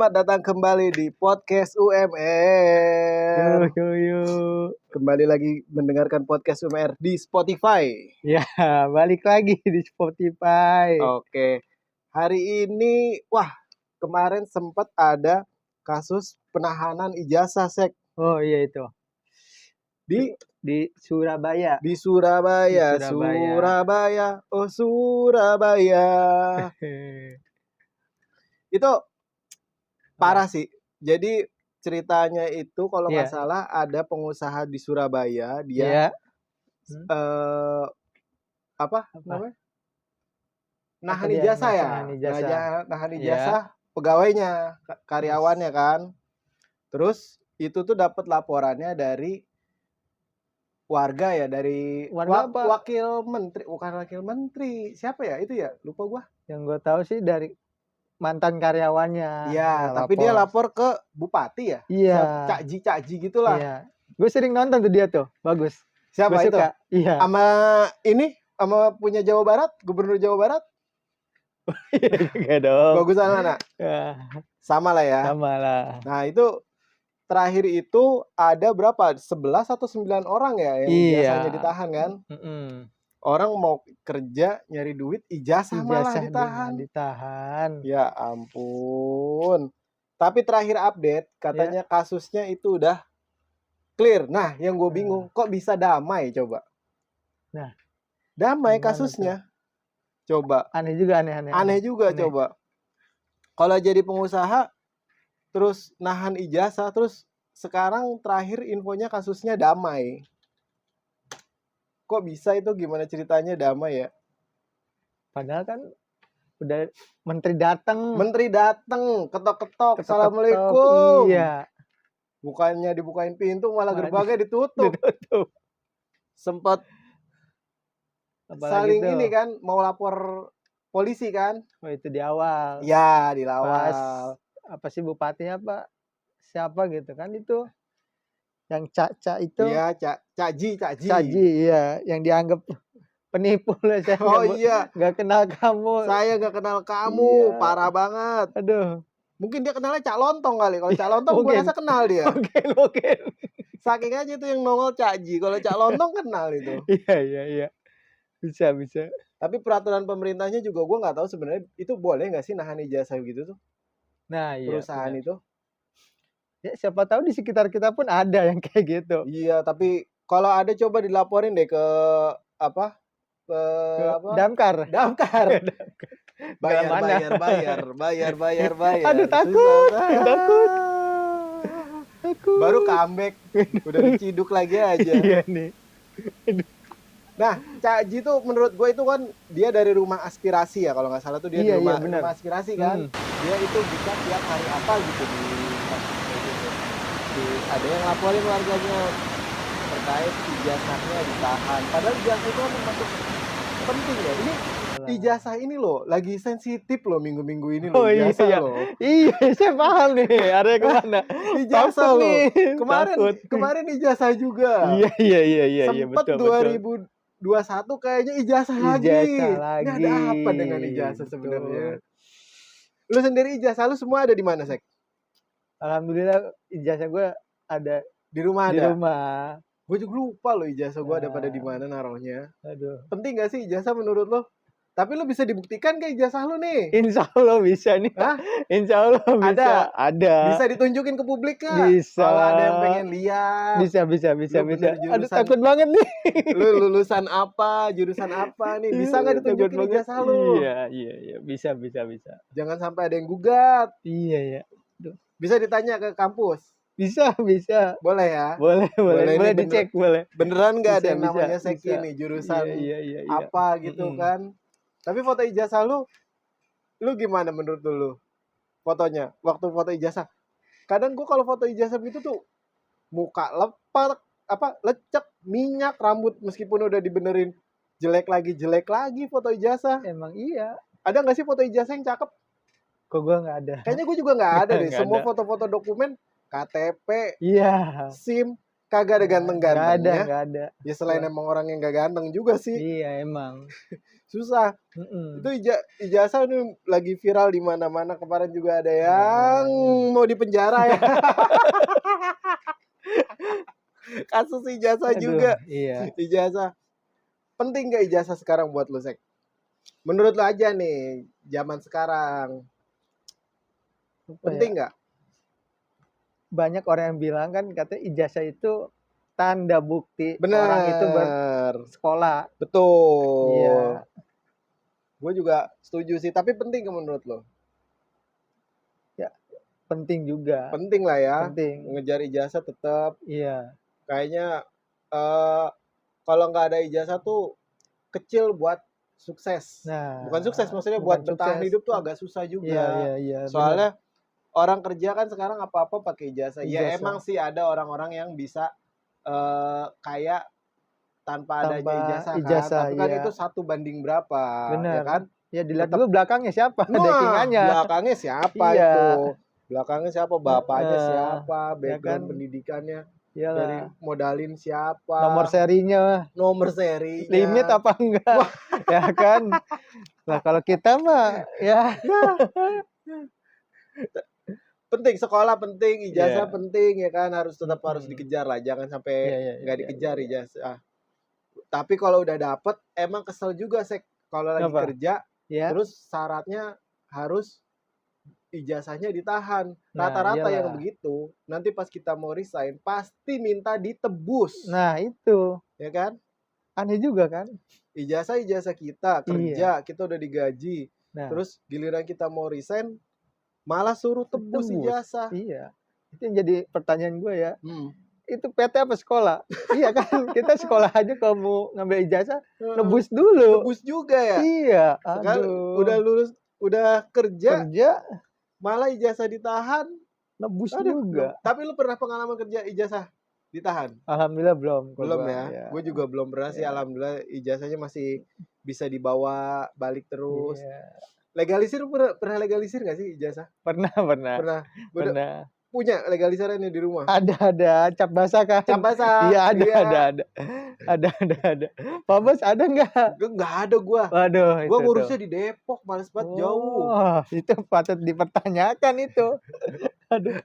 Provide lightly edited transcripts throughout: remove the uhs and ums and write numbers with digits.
Selamat datang kembali di podcast UMR. Yo. Kembali lagi mendengarkan podcast UMR di Spotify. Ya, balik lagi di Spotify. Oke. Hari ini, kemarin sempat ada kasus penahanan ijazah sek Oh iya itu. Di Surabaya. di Surabaya. Di Surabaya. Surabaya, oh Surabaya. Itu parah sih. Jadi ceritanya itu kalau nggak Iya. salah ada pengusaha di Surabaya, dia Iya. apa namanya? Nahan dia? ijazah ya. Nahan ijazah. Nahan Iya. ijazah pegawainya, karyawannya kan. Terus itu tuh dapat laporannya dari warga ya, dari Warga apa? wakil menteri, bukan wakil menteri. Siapa ya itu ya? Lupa gua. Yang gue tahu sih dari mantan karyawannya. Iya, tapi dia lapor ke bupati ya. Iya. Cak Ji gitulah. Iya. Gue sering nonton tuh dia tuh, bagus. Siapa Gua itu? suka. Iya. Sama punya Jawa Barat, gubernur Jawa Barat. Iya dong. Bagusan mana? Ya, Sama lah ya. sama lah. Nah, itu terakhir itu ada berapa? 11 atau 9 orang ya yang ijazahnya ditahan kan? Orang mau kerja nyari duit, ijazah malah ditahan. Ya ampun. Tapi terakhir update katanya kasusnya itu udah clear. Nah, yang gue bingung, kok bisa damai coba? Nah, damai kasusnya. Coba. Aneh juga. Coba. Kalau jadi pengusaha terus nahan ijazah, terus sekarang terakhir infonya kasusnya damai. Kok bisa itu, gimana ceritanya damai ya? Padahal kan udah menteri datang, ketok-ketok, assalamualaikum. Iya. Bukannya dibukain pintu, malah gerbangnya ditutup. Sempat saling itu. Ini kan mau lapor polisi kan? Oh itu di awal. Ya di awal. Pas, apa sih bupatinya Pak? Siapa gitu kan itu? Yang Caca itu. Iya, Cak Ji, iya, yang dianggap penipu lah saya. Nggak kenal kamu. Saya nggak kenal kamu, parah banget. Aduh. Mungkin dia kenalnya Cak Lontong kali. Kalau Cak Lontong gue rasa kenal dia. Mungkin. Saking aja itu yang nongol Cak Ji. Kalau Cak Lontong kenal itu. Iya. Bisa. Tapi peraturan pemerintahnya juga gue nggak tahu sebenarnya itu boleh nggak sih nahan ijazah gitu tuh? Nah, iya. Perusahaan itu. Ya siapa tahu di sekitar kita pun ada yang kayak gitu. Iya, tapi kalau ada coba dilaporin deh ke apa? Ke Damkar. Bayar. Aduh takut. Baru comeback, udah diciduk lagi aja. Iya nih. Nah, Cak Ji tuh menurut gue itu kan dia dari rumah aspirasi ya, kalau nggak salah tuh dia dari rumah aspirasi kan. Dia itu bisa tiap hari apa gitu ada yang laporin warganya terkait ijazahnya ditahan. Padahal ijazah itu kan termasuk penting ya. Ini ijazah ini loh lagi sensitif loh minggu-minggu ini loh. Iya, saya paham nih area kemana. Ijazah loh. Kemarin ijazah juga. Iya. Sempet 2021 kayaknya ijazah lagi. Ini ada apa dengan ijazah sebenarnya? Lu sendiri ijazah lu semua ada di mana, Sek? Alhamdulillah ijazah gue ada di rumah. Gue juga lupa loh ijazah gue ada pada di mana naruhnya. Aduh. Penting gak sih ijazah menurut lo? Tapi lo bisa dibuktikan ke ijazah lo nih? Insya Allah bisa nih. Hah? Insya Allah bisa. Ada. Bisa ditunjukin ke publik gak? Bisa. Kalau ada yang pengen lihat. Bisa. Aduh takut banget nih. Lu lulusan apa? Jurusan apa nih? Bisa gak ditunjukin ijazah lo? Iya. Bisa. Jangan sampai ada yang gugat. Iya. Bisa ditanya ke kampus? Bisa. Boleh ya? Boleh dicek, boleh. Beneran nggak ada yang namanya Sek ini jurusan apa gitu kan? Tapi foto ijazah lu gimana menurut lu? Fotonya waktu foto ijazah. Kadang gua kalau foto ijazah gitu tuh muka lecek, minyak, rambut meskipun udah dibenerin jelek lagi foto ijazah. Emang iya. Ada nggak sih foto ijazah yang cakep? Kok gua nggak ada. Kayaknya gua juga nggak ada deh. Semua foto-foto dokumen KTP, SIM, kagak ada ganteng-gantengnya. Nggak ada. Ya selain emang orang yang nggak ganteng juga sih. Iya emang. Susah. Itu ijazah ini lagi viral di mana-mana. Kemarin juga ada yang mau dipenjara ya. Kasus ijazah juga. Iya. Ijazah. Penting gak ijazah sekarang buat lu, Sek? Menurut lu aja nih, zaman sekarang. Penting nggak? Banyak orang yang bilang kan katanya ijazah itu tanda bukti orang itu bersekolah. Betul. Iya. Gue juga setuju sih, tapi penting nggak menurut lo? Ya, penting juga. Penting lah ya. Penting. Ngejar ijazah tetap. Iya. Kayaknya kalau nggak ada ijazah tuh kecil buat sukses. Nah, bukan sukses, maksudnya buat bertahan hidup tuh agak susah juga. Iya, soalnya orang kerja kan sekarang apa-apa pakai ijazah. Ya emang sih ada orang-orang yang bisa kaya tanpa adanya ijazah kan. Tapi kan itu 1 banding berapa. Bener. Ya kan? Ya dilihat dulu belakangnya siapa, backingannya. Belakangnya siapa itu? Belakangnya siapa? Bapaknya siapa? Background pendidikannya. Iyalah. Dari modalin siapa? Nomor serinya. Limit apa enggak? Ya kan? Nah, kalau kita mah ya penting, sekolah penting, ijazah penting ya kan, harus dikejar lah, jangan sampai nggak dikejar ijazah. Tapi kalau udah dapet emang kesel juga, Sek, kalau lagi kerja terus syaratnya harus ijazahnya ditahan. Rata-rata yang begitu nanti pas kita mau resign pasti minta ditebus. Nah itu ya kan, aneh juga kan, ijazah kita kerja kita udah digaji, terus giliran kita mau resign malah suruh tebus ijazah. Iya, itu yang jadi pertanyaan gue ya. Itu PT apa sekolah? Iya kan, kita sekolah aja kalau mau ngambil ijazah nebus dulu. Nebus juga ya. Iya. Sekarang udah lulus, udah kerja malah ijazah ditahan, nebus juga. Tapi lu pernah pengalaman kerja ijazah ditahan? Alhamdulillah belum. Belum ya. Gue juga belum pernah sih. Alhamdulillah ijazahnya masih bisa dibawa balik terus. Legalisir, pernah legalisir gak sih ijazah? Pernah. Punya legalisarannya di rumah? Ada cap basah kan? Cap basah. Iya ada. Pak Bos ada nggak? Nggak ada gua. Waduh. Gua ngurusnya di Depok, males banget jauh. Itu patut dipertanyakan itu. Aduh.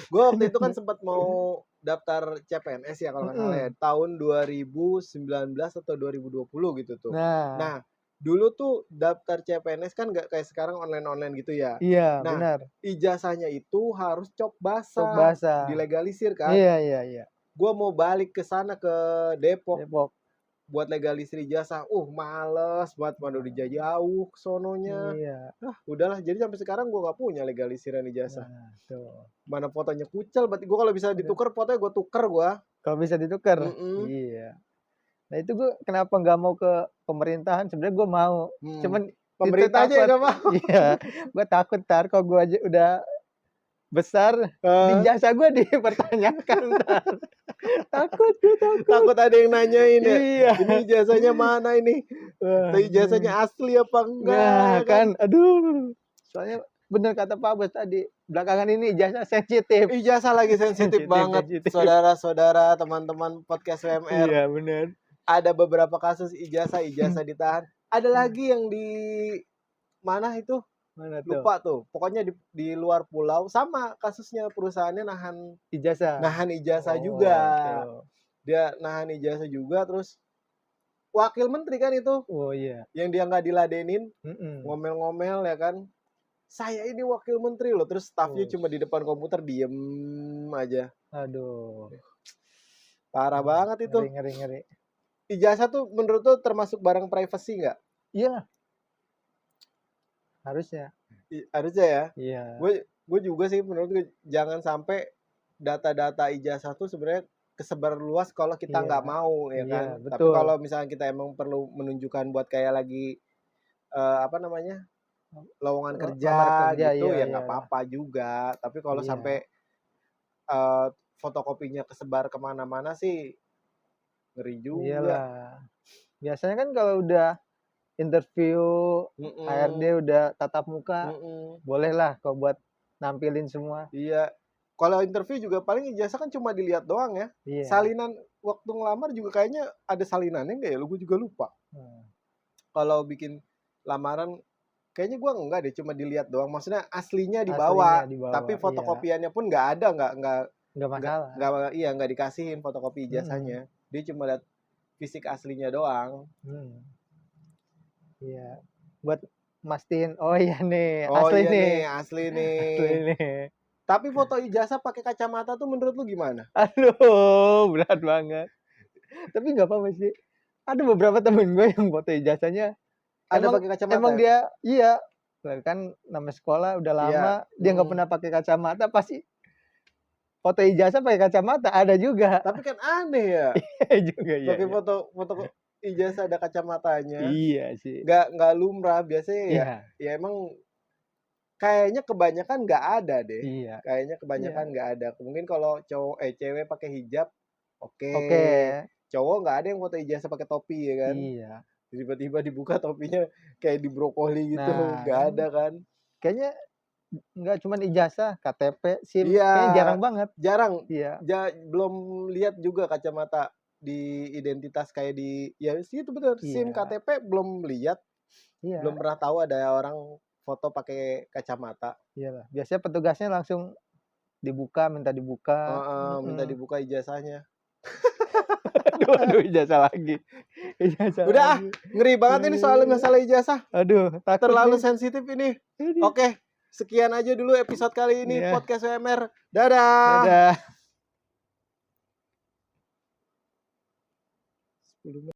Gua waktu itu kan sempat mau daftar CPNS ya kalau nggak salah ya, tahun 2019 atau 2020 gitu tuh. Nah, dulu tuh daftar CPNS kan nggak kayak sekarang online gitu ya. Iya, nah, benar. Ijazahnya itu harus cop basah. Dilegalisir kan. Iya. Gua mau balik ke sana ke Depok. Buat legalisir ijazah. Males buat mana udah jauh ke sononya. Iya. Udahlah, jadi sampai sekarang gua nggak punya legalisiran ijazah. Mana fotonya kucel, berarti gua kalau bisa ditukar fotonya gua tuker gua. Kalau bisa ditukar. Iya. Nah itu gue kenapa nggak mau ke pemerintahan? Sebenarnya gue mau, cuman pemerintah aja nggak mau. Iya, gue takut ntar kalau gue aja udah besar, ijazah gue dipertanyakan ntar. Takut ada yang nanyain ya. Iya. Ini ijazahnya mana ini? Ijazahnya asli apa enggak? Nah, kan, aduh. Soalnya bener kata Pak Bos tadi, belakangan ini ijazah sensitif. Ijazah lagi sensitif banget, saudara-saudara, teman-teman podcast WMR. Iya, benar. Ada beberapa kasus ijazah ditahan. Ada lagi yang di mana itu? Mana tuh? Lupa tuh. Pokoknya di luar pulau, sama kasusnya, perusahaannya nahan ijazah juga. Betul. Dia nahan ijazah juga, terus wakil menteri kan itu. Oh iya. Yang dia nggak diladenin, ngomel-ngomel ya kan. Saya ini wakil menteri loh, terus stafnya cuma di depan komputer diem aja. Aduh. Parah banget itu. Ngeri. Ijazah tuh menurut tuh termasuk barang privacy nggak? Iya. Harusnya ya. Iya. Gue juga sih menurut gue jangan sampai data-data ijazah tuh sebenarnya kesebar luas kalau kita nggak mau ya kan. Betul. Tapi kalau misalnya kita emang perlu menunjukkan buat kayak lagi lowongan kerja gitu ya nggak apa-apa juga. Tapi kalau sampai fotokopinya kesebar kemana-mana sih ngeri juga. Iyalah. Biasanya kan kalau udah interview HRD udah tatap muka, boleh lah kalau buat nampilin semua. Iya. Kalau interview juga paling ijazah kan cuma dilihat doang ya. Iya. Salinan waktu ngelamar juga kayaknya ada salinannya nggak ya? Gue juga lupa. Kalau bikin lamaran kayaknya gue enggak deh, cuma dilihat doang. Maksudnya aslinya dibawa, tapi fotokopiannya pun nggak ada, nggak masalah. Nggak dikasihin fotokopi ijazahnya. Dia cuma lihat fisik aslinya doang. Iya. Buat mastiin, oh iya nih, asli nih. Tapi foto ijazah pakai kacamata tuh menurut lu gimana? Aduh, berat banget. Tapi nggak apa-apa sih. Ada beberapa temen gue yang foto ijazahnya ada pakai kacamata. Emang dia, iya, kan nama sekolah udah lama, dia nggak pernah pakai kacamata, pasti foto ijazah pakai kacamata ada juga. Tapi kan aneh ya. juga ya. Pakai foto ijazah ada kacamatanya. Iya sih. Nggak lumrah biasanya ya emang kayaknya kebanyakan nggak ada deh. Iya. Kayaknya kebanyakan nggak ada. Mungkin kalau cewek pakai hijab, oke. Cowok nggak ada yang foto ijazah pakai topi ya kan? Iya. Tiba-tiba dibuka topinya kayak di brokoli gitu, nggak ada kan? Kayaknya nggak cuma ijazah, KTP, SIM, kayaknya jarang banget. Jarang. Iya. Belum lihat juga kacamata di identitas kayak di ya sih itu betul. SIM, KTP belum lihat. Iya. Belum pernah tahu ada orang foto pakai kacamata. Iyalah. Biasanya petugasnya langsung minta dibuka. Minta dibuka ijazahnya. Aduh, ijazah lagi. Udah ngeri banget ini soal masalah ijazah. Aduh, terlalu sensitif ini. Oke, sekian aja dulu episode kali ini podcast WMR. Dadah.